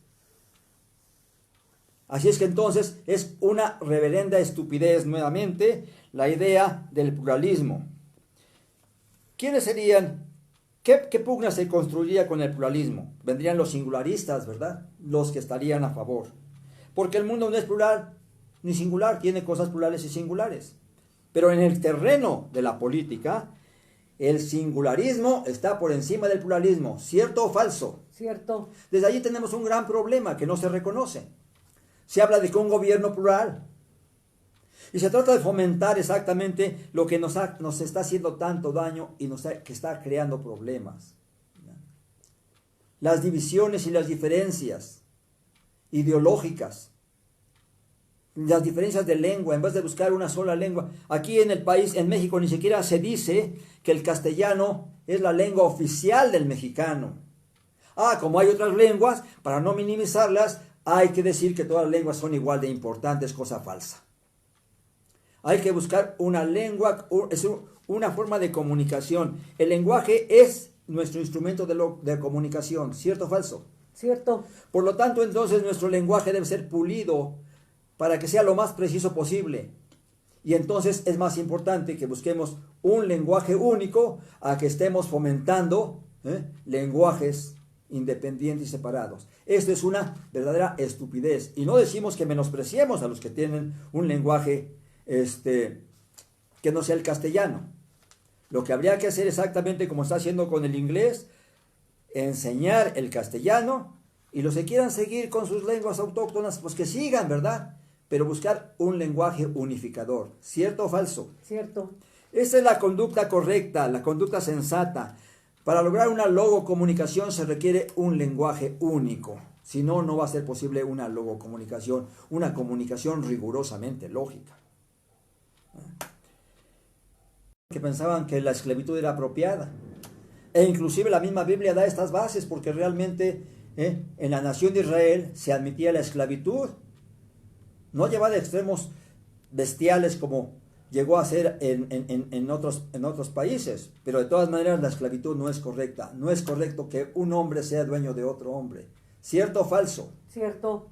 Así es que entonces es una reverenda estupidez nuevamente la idea del pluralismo. ¿Quiénes serían? ¿Qué pugna se construiría con el pluralismo? Vendrían los singularistas, ¿verdad? Los que estarían a favor. Porque el mundo no es plural ni singular, tiene cosas plurales y singulares. Pero en el terreno de la política, el singularismo está por encima del pluralismo. ¿Cierto o falso? Cierto. Desde allí tenemos un gran problema que no se reconoce. Se habla de que un gobierno plural. Y se trata de fomentar exactamente lo que nos está haciendo tanto daño y que está creando problemas. Las divisiones y las diferencias ideológicas. Las diferencias de lengua, en vez de buscar una sola lengua. Aquí en el país, en México, ni siquiera se dice que el castellano es la lengua oficial del mexicano. Como hay otras lenguas, para no minimizarlas, hay que decir que todas las lenguas son igual de importantes, cosa falsa. Hay que buscar una lengua, es una forma de comunicación. El lenguaje es nuestro instrumento de comunicación, ¿cierto o falso? Cierto. Por lo tanto, entonces, nuestro lenguaje debe ser pulido para que sea lo más preciso posible. Y entonces es más importante que busquemos un lenguaje único a que estemos fomentando lenguajes independientes y separados. Esto es una verdadera estupidez. Y no decimos que menospreciemos a los que tienen un lenguaje que no sea el castellano. Lo que habría que hacer exactamente como está haciendo con el inglés, enseñar el castellano, y los que quieran seguir con sus lenguas autóctonas, pues que sigan, ¿verdad? Pero buscar un lenguaje unificador. ¿Cierto o falso? Cierto. Esa es la conducta correcta, la conducta sensata. Para lograr una logocomunicación se requiere un lenguaje único. Si no, no va a ser posible una logocomunicación, una comunicación rigurosamente lógica. Que pensaban que la esclavitud era apropiada. E inclusive la misma Biblia da estas bases porque realmente en la nación de Israel se admitía la esclavitud. No llevada a extremos bestiales como llegó a ser en otros países, pero de todas maneras la esclavitud no es correcta. No es correcto que un hombre sea dueño de otro hombre. ¿Cierto o falso? Cierto.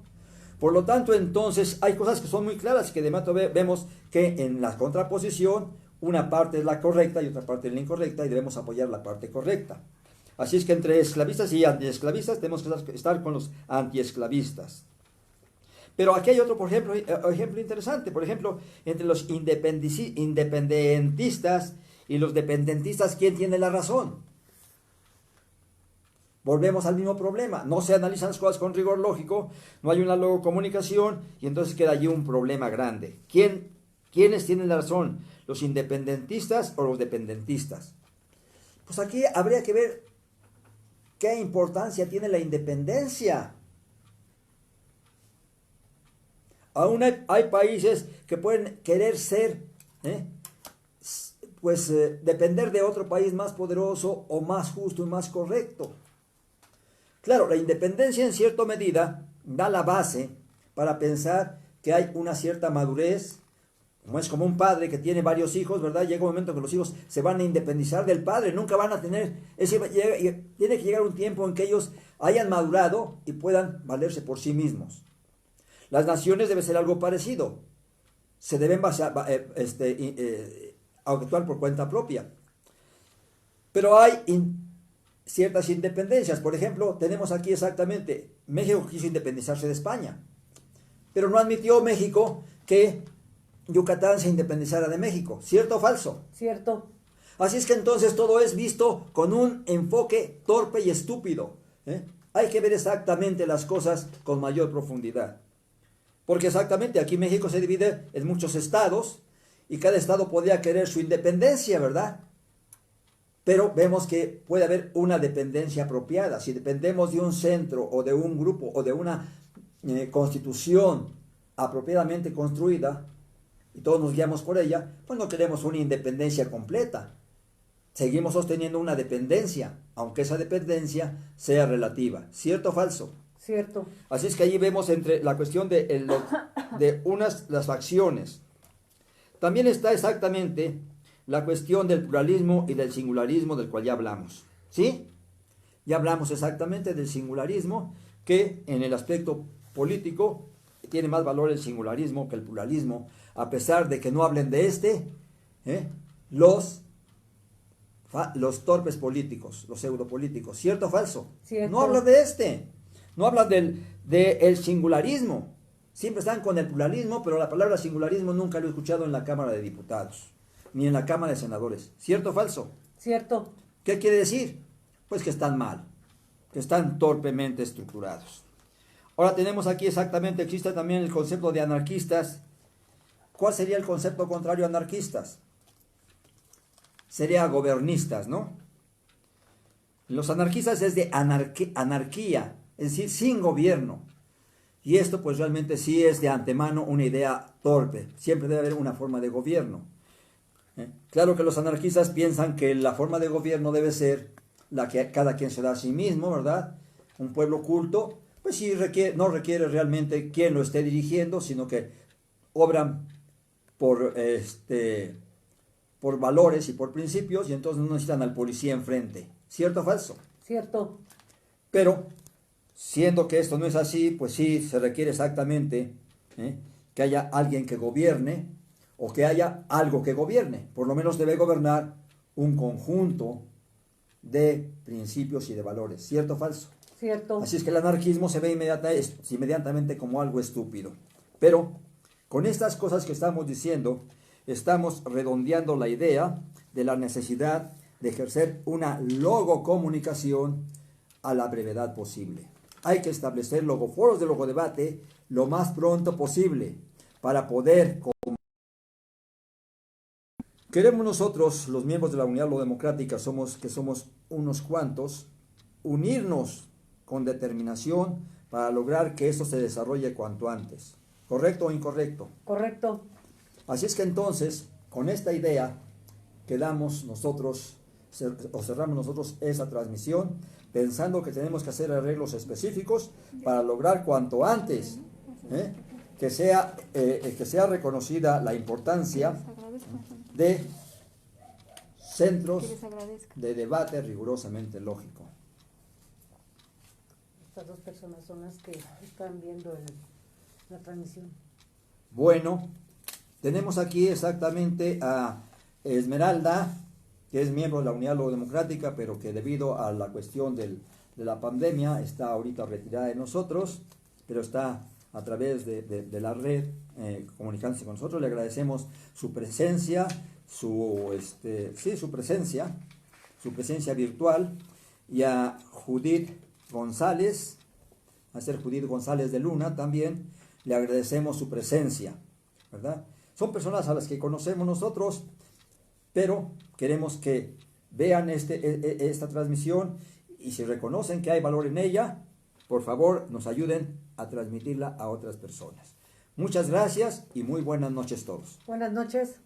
Por lo tanto, entonces, hay cosas que son muy claras, que de momento vemos que en la contraposición, una parte es la correcta y otra parte es la incorrecta, y debemos apoyar la parte correcta. Así es que entre esclavistas y antiesclavistas tenemos que estar con los antiesclavistas. Pero aquí hay otro, por ejemplo, ejemplo interesante. Por ejemplo, entre los independentistas y los dependentistas, ¿quién tiene la razón? volvemos al mismo problema. No se analizan las cosas con rigor lógico, no hay una luego comunicación y entonces queda allí un problema grande. ¿Quiénes tienen la razón? ¿Los independentistas o los dependentistas? Pues aquí habría que ver qué importancia tiene la independencia. Aún hay países que pueden querer ser, depender de otro país más poderoso o más justo y más correcto. Claro, la independencia en cierta medida da la base para pensar que hay una cierta madurez, como es como un padre que tiene varios hijos, ¿verdad? Llega un momento que los hijos se van a independizar del padre, nunca van a tener, es decir, tiene que llegar un tiempo en que ellos hayan madurado y puedan valerse por sí mismos. Las naciones debe ser algo parecido, se deben actuar por cuenta propia. Pero hay ciertas independencias, por ejemplo, tenemos aquí exactamente, México quiso independizarse de España, pero no admitió México que Yucatán se independizara de México, ¿cierto o falso? Cierto. Así es que entonces todo es visto con un enfoque torpe y estúpido. Hay que ver exactamente las cosas con mayor profundidad. Porque exactamente aquí México se divide en muchos estados y cada estado podría querer su independencia, ¿verdad? Pero vemos que puede haber una dependencia apropiada. Si dependemos de un centro o de un grupo o de una constitución apropiadamente construida y todos nos guiamos por ella, pues no queremos una independencia completa. Seguimos sosteniendo una dependencia, aunque esa dependencia sea relativa. ¿Cierto o falso? Cierto. Así es que allí vemos entre la cuestión de las facciones. También está exactamente la cuestión del pluralismo y del singularismo del cual ya hablamos. ¿Sí? Ya hablamos exactamente del singularismo, que en el aspecto político tiene más valor el singularismo que el pluralismo, a pesar de que no hablen de los torpes políticos, los pseudopolíticos. ¿Cierto o falso? Cierto. No hablan de no hablan del singularismo. Siempre están con el pluralismo, pero la palabra singularismo nunca lo he escuchado en la Cámara de Diputados, ni en la Cámara de Senadores. ¿Cierto o falso? Cierto. ¿Qué quiere decir? Pues que están mal, que están torpemente estructurados. Ahora tenemos aquí exactamente, existe también el concepto de anarquistas. ¿Cuál sería el concepto contrario a anarquistas? Sería gobernistas, ¿no? Los anarquistas es de anarquía, es decir, sin gobierno. Y esto pues realmente sí es de antemano una idea torpe. Siempre debe haber una forma de gobierno. Claro que los anarquistas piensan que la forma de gobierno debe ser la que cada quien se da a sí mismo, ¿verdad? Un pueblo culto, pues sí no requiere realmente quien lo esté dirigiendo, sino que obran por valores y por principios, y entonces no necesitan al policía enfrente. ¿Cierto o falso? Cierto. Pero, siendo que esto no es así, pues sí se requiere exactamente que haya alguien que gobierne, o que haya algo que gobierne. Por lo menos debe gobernar un conjunto de principios y de valores. ¿Cierto o falso? Cierto. Así es que el anarquismo se ve inmediatamente como algo estúpido. Pero, con estas cosas que estamos diciendo, estamos redondeando la idea de la necesidad de ejercer una logocomunicación a la brevedad posible. Hay que establecer logoforos de logodebate lo más pronto posible para poder... Queremos nosotros, los miembros de la Unidad Democrática, que somos unos cuantos, unirnos con determinación para lograr que esto se desarrolle cuanto antes. ¿Correcto o incorrecto? Correcto. Así es que entonces, con esta idea, quedamos nosotros, o cerramos nosotros esa transmisión, pensando que tenemos que hacer arreglos específicos para lograr cuanto antes que sea reconocida la importancia de centros de debate rigurosamente lógico. Estas dos personas son las que están viendo la transmisión. Bueno, tenemos aquí exactamente a Esmeralda, que es miembro de la Unidad Democrática, pero que debido a la cuestión de la pandemia está ahorita retirada de nosotros, pero está a través de la red comunicándose con nosotros. Le agradecemos su presencia, su presencia virtual, y a Judith González, a ser Judith González de Luna también, le agradecemos su presencia, ¿verdad? Son personas a las que conocemos nosotros, pero queremos que vean esta transmisión y si reconocen que hay valor en ella, por favor nos ayuden a transmitirla a otras personas. Muchas gracias y muy buenas noches todos. Buenas noches.